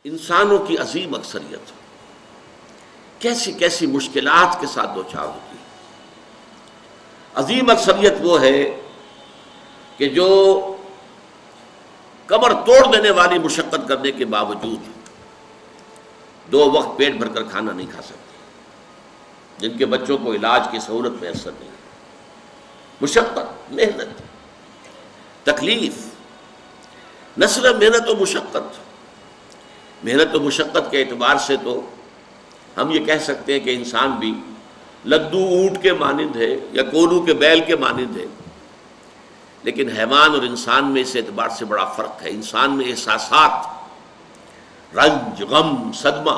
انسانوں کی عظیم اکثریت کیسی کیسی مشکلات کے ساتھ دوچار ہوتی ہے۔ عظیم اکثریت وہ ہے کہ جو کمر توڑ دینے والی مشقت کرنے کے باوجود 2 وقت پیٹ بھر کر کھانا نہیں کھا سکتی، جن کے بچوں کو علاج کی سہولت میسر نہیں، مشقت، محنت، تکلیف، نہ صرف محنت و مشقت، محنت و مشقت کے اعتبار سے تو ہم یہ کہہ سکتے ہیں کہ انسان بھی لدو اونٹ کے مانند ہے یا کولو کے بیل کے مانند ہے، لیکن حیوان اور انسان میں اس اعتبار سے بڑا فرق ہے۔ انسان میں احساسات، رنج، غم، صدمہ،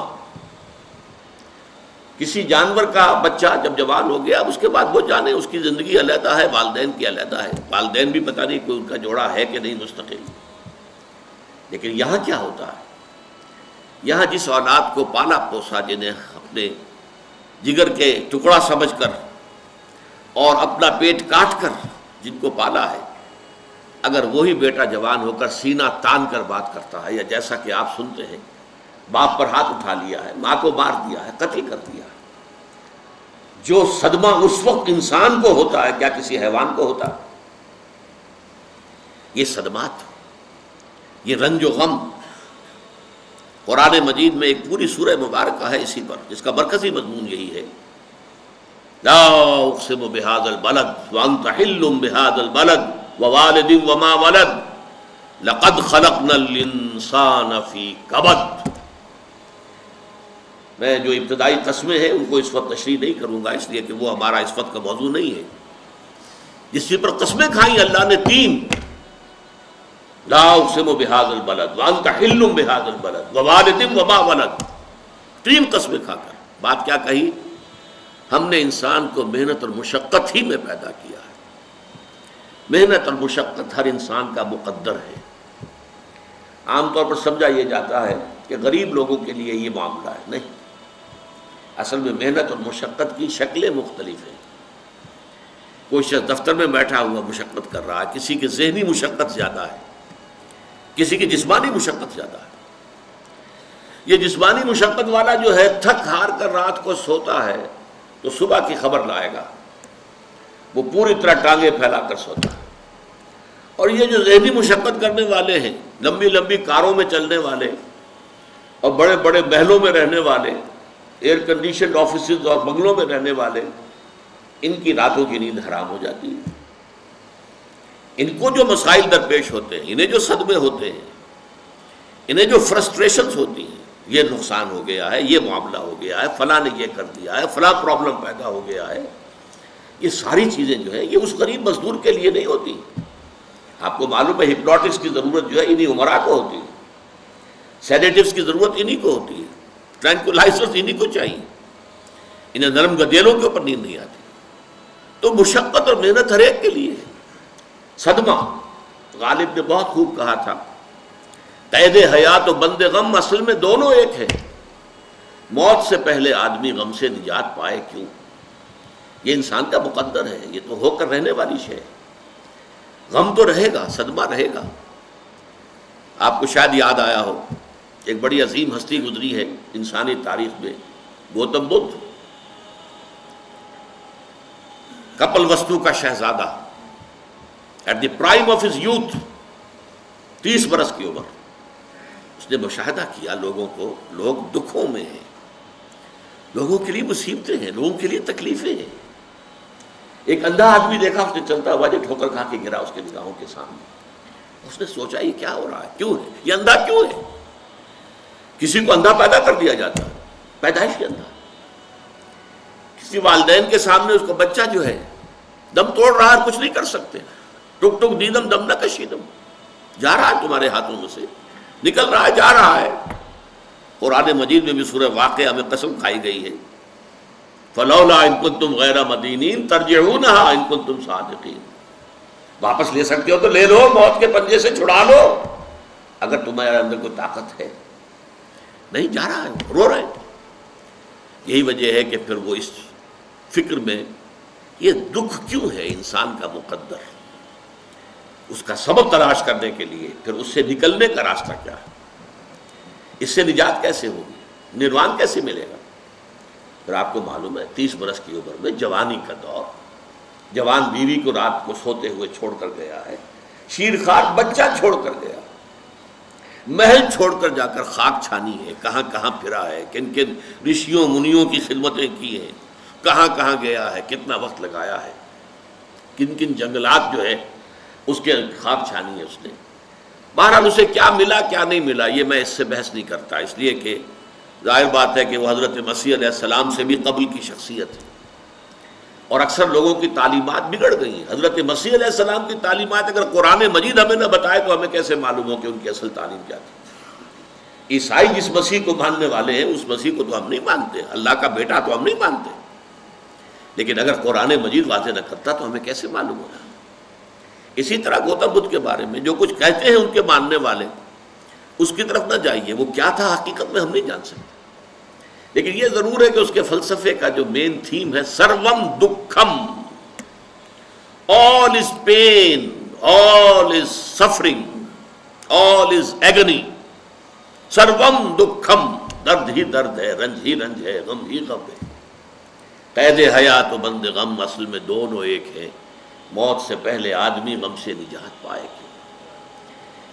کسی جانور کا بچہ جب جوان ہو گیا اب اس کے بعد وہ جانے اس کی زندگی علیحدہ ہے، والدین کی علیحدہ ہے، والدین بھی پتہ نہیں کوئی ان کا جوڑا ہے کہ نہیں مستقل۔ لیکن یہاں کیا ہوتا ہے؟ یہاں جس اولاد کو پالا پوسا، جنہیں اپنے جگر کے ٹکڑا سمجھ کر اور اپنا پیٹ کاٹ کر جن کو پالا ہے، اگر وہی بیٹا جوان ہو کر سینہ تان کر بات کرتا ہے، یا جیسا کہ آپ سنتے ہیں باپ پر ہاتھ اٹھا لیا ہے، ماں کو مار دیا ہے، قتل کر دیا ہے، جو صدمہ اس وقت انسان کو ہوتا ہے کیا کسی حیوان کو ہوتا ہے؟ یہ صدمات، یہ رنج و غم، قرآن مجید میں ایک پوری سورہ مبارکہ ہے اسی پر، جس کا مرکزی مضمون یہی ہے، لا اقسم بہذا البلد وانت حل بہذا البلد ووالد وما ولد لقد خلقنا الانسان فی کبد۔ میں جو ابتدائی قسمیں ہیں ان کو اس وقت تشریح نہیں کروں گا، اس لیے کہ وہ ہمارا اس وقت کا موضوع نہیں ہے۔ جس پر قسمیں کھائیں اللہ نے 3، لا اقسم بہذا البلد وانت حل بہذا البلد ووالد وما ولد، 3 قسمیں کھا کر بات کیا کہی؟ ہم نے انسان کو محنت اور مشقت ہی میں پیدا کیا ہے۔ محنت اور مشقت ہر انسان کا مقدر ہے۔ عام طور پر سمجھا یہ جاتا ہے کہ غریب لوگوں کے لیے یہ معاملہ ہے، نہیں، اصل میں محنت اور مشقت کی شکلیں مختلف ہیں۔ کوئی شخص دفتر میں بیٹھا ہوا مشقت کر رہا ہے، کسی کی ذہنی مشقت زیادہ ہے، کسی کی جسمانی مشقت زیادہ ہے۔ یہ جسمانی مشقت والا جو ہے تھک ہار کر رات کو سوتا ہے تو صبح کی خبر لائے گا، وہ پوری طرح ٹانگیں پھیلا کر سوتا ہے۔ اور یہ جو ذہنی مشقت کرنے والے ہیں، لمبی لمبی کاروں میں چلنے والے اور بڑے بڑے محلوں میں رہنے والے، ایئر کنڈیشنڈ آفیسز اور بنگلوں میں رہنے والے، ان کی راتوں کی نیند حرام ہو جاتی ہے۔ ان کو جو مسائل درپیش ہوتے ہیں، انہیں جو صدمے ہوتے ہیں، انہیں جو فرسٹریشنز ہوتی ہیں، یہ نقصان ہو گیا ہے، یہ معاملہ ہو گیا ہے، فلاں نے یہ کر دیا ہے، فلاں پرابلم پیدا ہو گیا ہے، یہ ساری چیزیں جو ہیں یہ اس غریب مزدور کے لیے نہیں ہوتی۔ آپ کو معلوم ہے ہپنوٹکس کی ضرورت جو ہے انہی عمرا کو ہوتی ہے، سیڈیٹیوز کی ضرورت انہی کو ہوتی ہے، ٹرینکولائزرز انہی کو چاہیے، انہیں نرم گدیلوں کے اوپر نیند نہیں آتی۔ تو مشقت اور محنت ہر ایک کے لیے ہے۔ صدمہ، غالب نے بہت خوب کہا تھا، قید حیات و بند غم اصل میں دونوں ایک ہیں۔ موت سے پہلے آدمی غم سے نجات پائے کیوں؟ یہ انسان کا مقدر ہے، یہ تو ہو کر رہنے والی شے ہے۔ غم تو رہے گا، صدمہ رہے گا۔ آپ کو شاید یاد آیا ہو، ایک بڑی عظیم ہستی گزری ہے انسانی تاریخ میں، گوتم بدھ، کپل وستو کا شہزادہ، at the prime of his youth, 30 برس کی عمر، اس نے مشاہدہ کیا لوگوں کو، لوگ دکھوں میں ہیں، لوگوں کے لیے مصیبتیں ہیں، لوگوں کے لیے تکلیفیں ہیں۔ ایک اندھا آدمی دیکھا اس نے چلتا ہوا جو ٹھوکر کھا کے گرا اس کے نگاہوں کے سامنے، اس نے سوچا یہ کیا ہو رہا ہے، کیوں ہے یہ اندھا کیوں ہے؟ کسی کو اندھا پیدا کر دیا جاتا ہے، پیدائشی اندھا۔ کسی والدین کے سامنے اس کو بچہ جو ہے دم توڑ رہا ہے، کچھ نہیں کر سکتے، ٹک ٹک دیدم دم نہ کشیدم، جا رہا ہے تمہارے ہاتھوں میں سے، نکل رہا ہے، جا رہا ہے۔ قرآن مجید میں بھی سورہ واقعہ میں قسم کھائی گئی ہے، فلولا ان کنتم غیر مدینین ترجعونہا ان کنتم صادقین، واپس لے سکتے ہو تو لے لو، موت کے پنجے سے چھڑا لو اگر تمہارے اندر کوئی طاقت ہے۔ نہیں، جا رہا ہے، رو رہے ہیں۔ یہی وجہ ہے کہ پھر وہ اس فکر میں یہ دکھ کیوں ہے انسان کا مقدر، اس کا سبب تلاش کرنے کے لیے پھر اس سے نکلنے کا راستہ کیا ہے۔ اس سے نجات کیسے ہوگی؟ نروان کیسے ملے گا؟ پھر آپ کو معلوم ہے 30 برس کی عمر میں جوانی کا دور، جوان بیوی کو رات کو سوتے ہوئے چھوڑ کر گیا ہے، شیرخوار بچہ چھوڑ کر گیا، محل چھوڑ کر جا کر خاک چھانی ہے، کہاں کہاں پھرا ہے، کن کن رشیوں منیوں کی خدمتیں کی ہیں، کہاں کہاں گیا ہے، کتنا وقت لگایا ہے، کن کن جنگلات جو ہے اس کے خاک چھانی ہے اس نے۔ بہرحال اسے کیا ملا کیا نہیں ملا یہ میں اس سے بحث نہیں کرتا، اس لیے کہ ظاہر بات ہے کہ وہ حضرت مسیح علیہ السلام سے بھی قبل کی شخصیت ہے، اور اکثر لوگوں کی تعلیمات بگڑ گئی ہیں۔ حضرت مسیح علیہ السلام کی تعلیمات اگر قرآن مجید ہمیں نہ بتائے تو ہمیں کیسے معلوم ہو کہ ان کی اصل تعلیم کیا تھی؟ عیسائی جس مسیح کو ماننے والے ہیں اس مسیح کو تو ہم نہیں مانتے، اللہ کا بیٹا تو ہم نہیں مانتے، لیکن اگر قرآن مجید واضح نہ کرتا تو ہمیں کیسے معلوم ہوگا؟ اسی طرح گوتم بدھ کے بارے میں جو کچھ کہتے ہیں ان کے ماننے والے، اس کی طرف نہ جائیے، وہ کیا تھا حقیقت میں ہم نہیں جان سکتے، لیکن یہ ضرور ہے کہ اس کے فلسفے کا جو مین تھیم ہے سروم دکھم، all is pain, all is suffering, all is agony، سروم دکھم، درد ہی درد ہے، رنج ہی رنج ہے، غم ہی غم ہے، قید حیات و بند غم اصل میں دونوں ایک ہیں، موت سے پہلے آدمی غم سے نجات پائے گا۔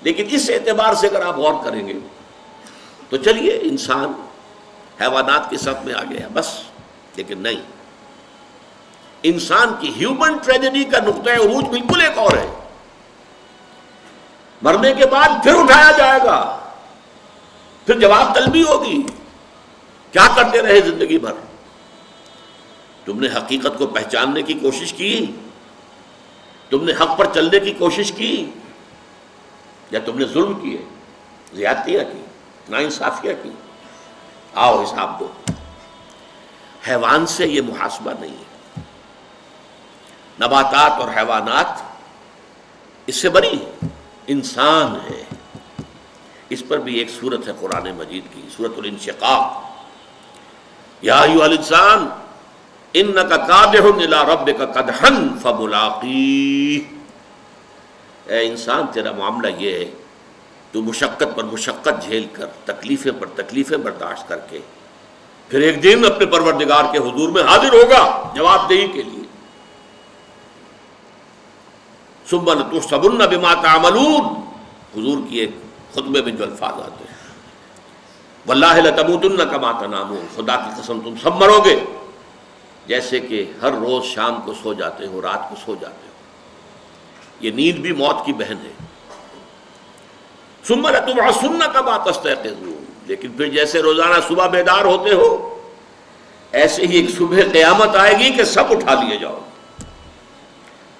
لیکن اس اعتبار سے اگر آپ غور کریں گے تو چلیے انسان حیوانات کی صف میں آ گیا بس، لیکن نہیں، انسان کی ہیومن ٹریجڈی کا نقطہ عروج بالکل ایک اور ہے۔ مرنے کے بعد پھر اٹھایا جائے گا، پھر جواب طلبی ہوگی، کیا کرتے رہے زندگی بھر؟ تم نے حقیقت کو پہچاننے کی کوشش کی؟ تم نے حق پر چلنے کی کوشش کی؟ یا تم نے ظلم کیے، زیادتیاں کی، ناانصافیاں کی؟ آؤ حساب دو۔ حیوان سے یہ محاسبہ نہیں ہے، نباتات اور حیوانات اس سے بری ہے، انسان ہے۔ اس پر بھی ایک سورت ہے قرآن مجید کی، سورۃ الانشقاق، یا ایھا الانسان انک کادح الی ربک کدحا فملاقیہ، اے انسان تیرا معاملہ یہ ہے تو مشقت پر مشقت جھیل کر، تکلیفیں پر تکلیفیں برداشت کر کے پھر ایک دن اپنے پروردگار کے حضور میں حاضر ہوگا جواب دہی کے لیے۔ ثم لتحسبن بما تعملون، حضور کی ایک خطبے میں جو الفاظ آتے ہیں، واللہ لتموتن کما تنامون، خدا کی قسم تم سب مرو گے جیسے کہ ہر روز شام کو سو جاتے ہو، رات کو سو جاتے ہو، یہ نیند بھی موت کی بہن ہے۔ ثم لتبعثن کما تستيقظون، لیکن پھر جیسے روزانہ صبح بیدار ہوتے ہو ایسے ہی ایک صبح قیامت آئے گی کہ سب اٹھا لیے جاؤ۔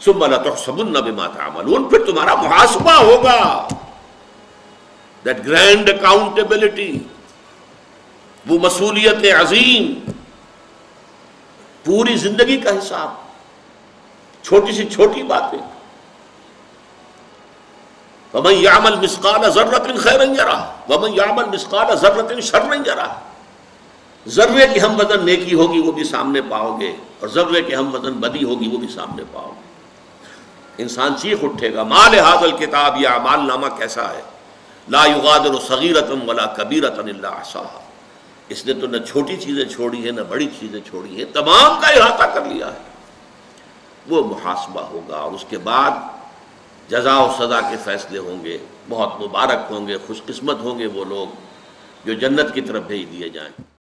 ثم لتحسبن بما تعملون، پھر تمہارا محاسبہ ہوگا، that grand accountability، وہ مسئولیت عظیم، پوری زندگی کا حساب، چھوٹی سی چھوٹی باتیں۔ وَمَنْ يَعْمَلْ مِثْقَالَ ذَرَّةٍ خَيْرًا يَرَهُ وَمَنْ يَعْمَلْ مِثْقَالَ ذَرَّةٍ شَرًّا يَرَهُ، ذرے کی ہم وزن نیکی ہوگی وہ بھی سامنے پاؤ گے، اور ذرے کی ہم وزن بدی ہوگی وہ بھی سامنے پاؤ گے۔ انسان چیخ اٹھے گا، مَا لِهَٰذَا الْكِتَابِ، یہ اعمال نامہ کیسا ہے، لَا يُغَادِرُ صَغِيرَةً وَلَا كَبِيرَةً إِلَّا أَحْصَاهَا، اس نے تو نہ چھوٹی چیزیں چھوڑی ہیں نہ بڑی چیزیں چھوڑی ہیں، تمام کا احاطہ کر لیا ہے۔ وہ محاسبہ ہوگا، اور اس کے بعد جزا و سزا کے فیصلے ہوں گے، بہت مبارک ہوں گے، خوش قسمت ہوں گے وہ لوگ جو جنت کی طرف بھیج دیے جائیں۔